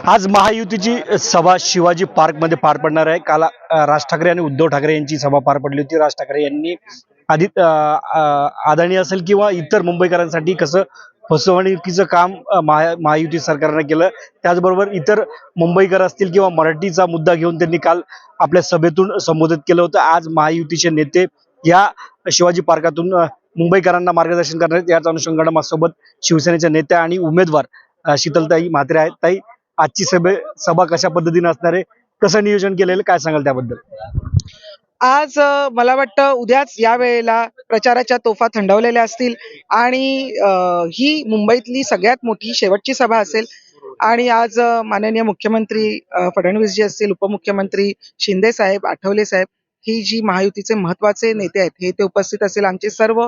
आज महायुतीची सभा शिवाजी पार्कमध्ये पार पडणार आहे. काल राज ठाकरे आणि उद्धव ठाकरे यांची सभा पार पडली होती. राज ठाकरे यांनी अदानी असेल किंवा इतर मुंबईकरांसाठी कसं फसवणुकीचं काम महायुती सरकारने केलं, त्याचबरोबर इतर मुंबईकर असतील किंवा मराठीचा मुद्दा घेऊन त्यांनी काल आपल्या सभेतून संबोधित केलं होतं. आज महायुतीचे नेते या शिवाजी पार्कातून मुंबईकरांना मार्गदर्शन करणार आहेत. याच अनुषंगाने माझ्यासोबत शिवसेनेच्या नेत्या आणि उमेदवार शीतलताई म्हात्रे आहेत. ताई, आजची सभा कशा पद्धतीने असणार आहे, कसं नियोजन केलेलं, काय सांगाल त्याबद्दल? आज मला वाटतं उद्याच या वेळेला प्रचाराच्या तोफा थंडवलेल्या असतील आणि ही मुंबईतली सगळ्यात मोठी शेवटची सभा असेल. आणि आज माननीय मुख्यमंत्री फडणवीस जी असतील, उपमुख्यमंत्री शिंदे साहेब, आठवले साहेब, ही जी महायुतीचे महत्वाचे नेते आहेत हे इथे उपस्थित असतील. आमचे सर्व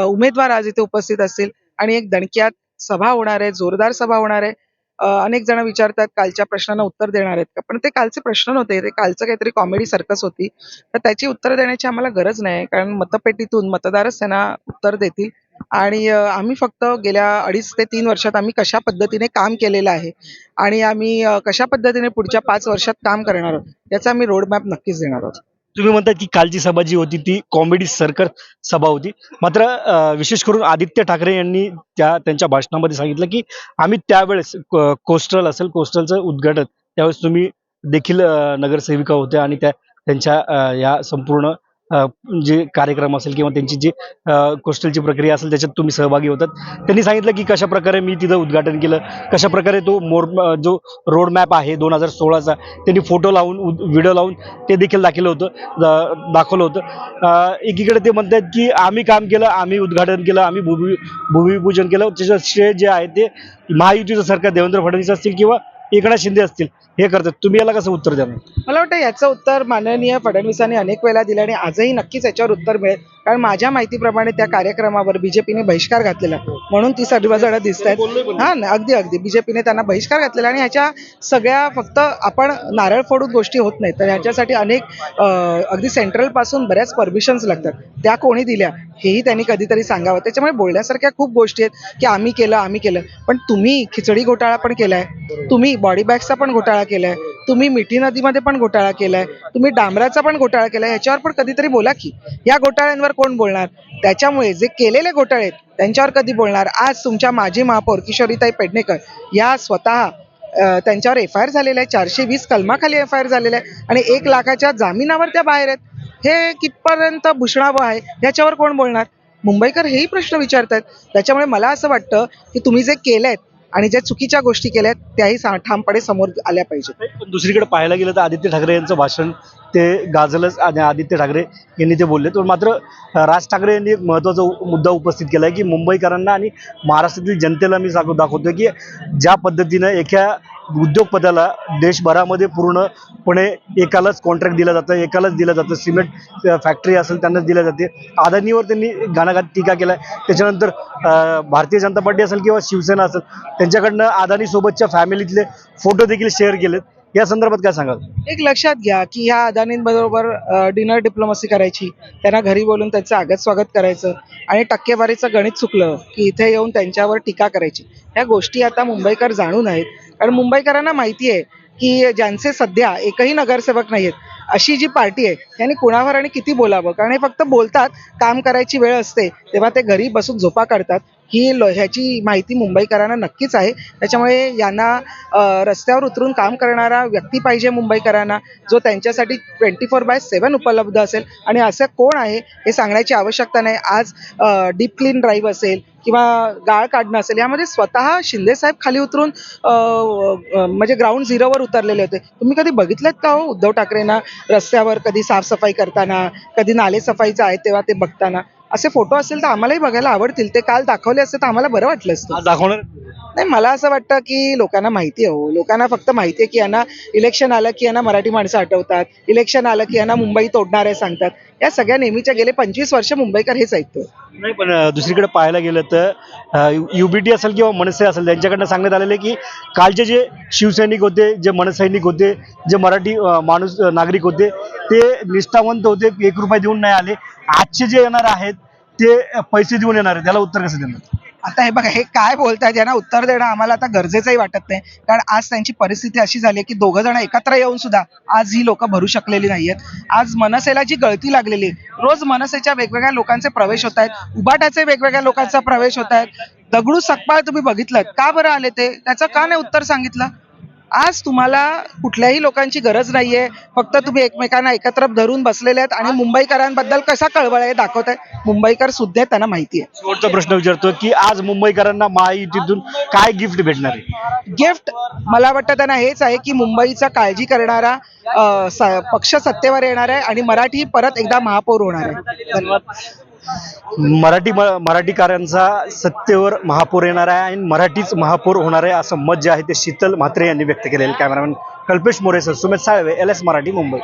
उमेदवार आज इथे उपस्थित असतील आणि एक दणक्यात सभा होणार आहे, जोरदार सभा होणार आहे. अनेक जण विचारतात कालच्या प्रश्नांना उत्तर देणार आहेत का, पण ते कालचे प्रश्न नव्हते, ते कालचं काहीतरी कॉमेडी सर्कस होती. तर त्याची उत्तर देण्याची आम्हाला गरज नाही, कारण मतपेटीतून मतदारच त्यांना उत्तर देतील. आणि आम्ही फक्त गेल्या 2.5 ते 3 वर्षात आम्ही कशा पद्धतीने काम केलेलं आहे आणि आम्ही कशा पद्धतीने पुढच्या 5 वर्षात काम करणार आहोत याचा आम्ही रोडमॅप नक्कीच देणार आहोत. तुम्ही म्हणतात की कालची सभा जी होती ती कॉमेडी सर्कस सभा होती, मात्र विशेष करून आदित्य ठाकरे यांनी त्यांच्या भाषणामध्ये सांगितलं की आम्ही त्यावेळेस कोस्टल असेल, कोस्टलचं उद्घाटन त्यावेळेस तुम्ही देखील नगरसेविका होत्या आणि त्यांच्या या संपूर्ण जे कार्यक्रम असेल किंवा त्यांची जी कोस्टलची प्रक्रिया असेल त्याच्यात तुम्ही सहभागी होतात. त्यांनी सांगितलं की कशा प्रकारे मी तिथं उद्घाटन केलं, कशा प्रकारे तो जो रोड मॅप आहे 2016चा त्यांनी फोटो लावून व्हिडिओ लावून ते देखील दाखवलं होतं. एकीकडे ते म्हणतात की आम्ही काम केलं, आम्ही उद्घाटन केलं, आम्ही भूमिपूजन केलं, त्याचं श्रेय जे आहे ते महायुतीचं सरकार देवेंद्र फडणवीस असतील किंवा एकनाथ शिंदे असतील हे करतात. तुम्ही याला कसं उत्तर द्याल? मला वाटतं याचं उत्तर माननीय फडणवीसांनी अनेक वेळा दिलं आणि आजही नक्कीच याच्यावर उत्तर मिळेल, कारण माझ्या माहितीप्रमाणे त्या कार्यक्रमावर बीजेपीने बहिष्कार घातलेला, म्हणून ती सर्वजण दिसत आहेत. हा, अगदी बीजेपीने त्यांना बहिष्कार घातलेला आणि ह्याच्या सगळ्या फक्त आपण नारळ फोडून गोष्टी होत नाहीत, तर ह्याच्यासाठी अनेक अगदी सेंट्रल पासून बऱ्याच परमिशन्स लागतात. त्या कोणी दिल्या हेही त्यांनी कधीतरी सांगावं. त्याच्यामुळे बोलण्यासारख्या खूप गोष्टी आहेत की आम्ही केलं, पण तुम्ही खिचडी घोटाळा पण केलाय, तुम्ही बॉडी बॅग्सचा पण घोटाळा केलाय, तुम्ही मिठी नदीमध्ये पण घोटाळा केलाय, तुम्ही डांबराचा पण घोटाळा केलाय. ह्याच्यावर पण कधीतरी बोला की. या घोटाळ्यांवर कोण बोलणार? त्याच्यामुळे जे केलेले घोटाळे आहेत त्यांच्यावर कधी बोलणार? आज तुमच्या माजी महापौर किशोरीताई पेडणेकर या स्वतः त्यांच्यावर FIR झालेला आहे, 420 कलमाखाली FIR झालेला आहे आणि 1 लाखाच्या जामिनावर त्या बाहेर आहेत. हे कितपर्यंत भूषणावं आहे याच्यावर कोण बोलणार? मुंबईकर हेही प्रश्न विचारतात. त्याच्यामुळे मला असं वाटतं की तुम्ही जे केलंय आणि ज्या चुकीच्या गोष्टी केल्यात त्याही ठामपणे समोर आल्या पाहिजेत. पण दुसरीकडे पाहायला गेलं तर आदित्य ठाकरे यांचं भाषण ते गाजलंच आणि आदित्य ठाकरे यांनी ते बोलले. तर मात्र राज ठाकरे यांनी एक महत्त्वाचा मुद्दा उपस्थित केला आहे की मुंबईकरांना आणि महाराष्ट्रातील जनतेला मी दाखवतोय की ज्या पद्धतीनं एका उद्योगपदाला देशभरामध्ये पूर्णपणे एकालाच कॉन्ट्रॅक्ट दिलं जातं, एकालाच दिलं जातं. सिमेंट फॅक्टरी असेल त्यांनाच दिल्या जाते. अदानीवर त्यांनी घणाघात टीका केला आहे. त्याच्यानंतर भारतीय जनता पार्टी असेल किंवा शिवसेना असेल त्यांच्याकडनं अदानीसोबतच्या फॅमिलीतले फोटो देखील शेअर केलेत. या संदर्भात काय सांगाल? एक लक्षात घ्या की ह्या अदानींबरोबर डिनर डिप्लोमसी करायची, त्यांना घरी बोलून त्यांचं आगत स्वागत करायचं आणि टक्केवारीचं गणित चुकलं की इथे येऊन त्यांच्यावर टीका करायची. ह्या गोष्टी आता मुंबईकर जाणून आहेत, कारण मुंबईकरांना माहिती आहे की ज्यांचे सध्या एकही नगरसेवक नाहीयेत अशी जी पार्टी आहे त्यांनी कुणावर आणि किती बोलावं, कारण हे फक्त बोलतात. काम करायची वेळ असते तेव्हा ते घरी बसून झोपा काढतात. ह्याची माहिती मुंबईकरांना नक्कीच आहे. त्याच्यामुळे यांना रस्त्यावर उतरून काम करणारा व्यक्ती पाहिजे मुंबईकरांना, जो त्यांच्यासाठी 24/7 उपलब्ध असेल. आणि असं कोण आहे हे सांगण्याची आवश्यकता नाही. आज डीप क्लीन ड्राईव्ह असेल किंवा गाळ काढणं असेल, यामध्ये स्वतः शिंदे साहेब खाली उतरून म्हणजे ग्राउंड झिरोवर उतरलेले होते. तुम्ही कधी बघितलेत का हो उद्धव ठाकरेंना रस्त्यावर कधी साफसफाई करताना, कधी नाले सफाईचं आहे तेव्हा ते बघताना? असे फोटो असेल तर आम्हालाही बघायला आवडतील. ते काल दाखवले असते तर आम्हाला बरं वाटलं असतं. दाखवणार नाही, मला असं वाटतं की लोकांना माहिती आहे. हो, लोकांना फक्त माहिती आहे की यांना इलेक्शन आलं की यांना मराठी माणसं आठवतात, इलेक्शन आलं की यांना मुंबई तोडणार आहे सांगतात. या सगळ्या नेहमीच्या गेले 25 वर्ष मुंबईकर हेच ऐकतो. नाही, पण दुसरीकडे पाहायला गेलं तर UBT असेल किंवा मनसे असेल त्यांच्याकडनं सांगण्यात आलेले की कालचे जे शिवसैनिक होते, जे मनसैनिक होते, जे मराठी नागरिक होते ते निष्ठावंत होते, 1 रुपया देऊन नाही आले. आजचे जे येणार आहेत ते पैसे देऊन येणार आहेत. त्याला उत्तर कसं देणार? आता हे बघा, हे काय बोलतायत यांना उत्तर देणं आम्हाला आता गरजेचंही वाटत नाही. कारण आज त्यांची परिस्थिती अशी झाली आहे की दोघं जण एकत्र येऊन सुद्धा आज ही लोक भरू शकलेली नाहीयेत. आज मनसेला जी गळती लागलेली आहे, रोज मनसेच्या वेगवेगळ्या लोकांचे प्रवेश होत आहेत, उबाटाचे वेगवेगळ्या लोकांचा प्रवेश होत आहेत. दगडू सकपाळ तुम्ही बघितलं, का बरं आले ते, त्याचं का नाही उत्तर सांगितलं? आज तुम्हाला कुठल्याही लोकांची गरज नाहीये, फक्त तुम्ही एकमेकांना एकत्र धरून बसलेले आहेत आणि मुंबईकरांबद्दल कसा कळवळ आहे दाखवताय. मुंबईकर सुद्धा आहेत, त्यांना माहिती आहे. शेवटचा प्रश्न विचारतो की आज मुंबईकरांना महायुतीतून काय गिफ्ट भेटणार आहे? गिफ्ट मला वाटतं त्यांना हेच आहे की मुंबईचा काळजी करणारा पक्ष सत्तेवर येणार आहे आणि मराठी परत एकदा महापौर होणार आहे. धन्यवाद. मराठीकारांचा सत्तेवर महापौर येणार आहे आणि मराठीच महापौर होणार आहे असं मत जे आहे ते शीतल म्हात्रे यांनी व्यक्त केलेलं. कॅमेरामॅन कल्पेश मोरेसह सुमेध साळवे, LS मराठी, मुंबई.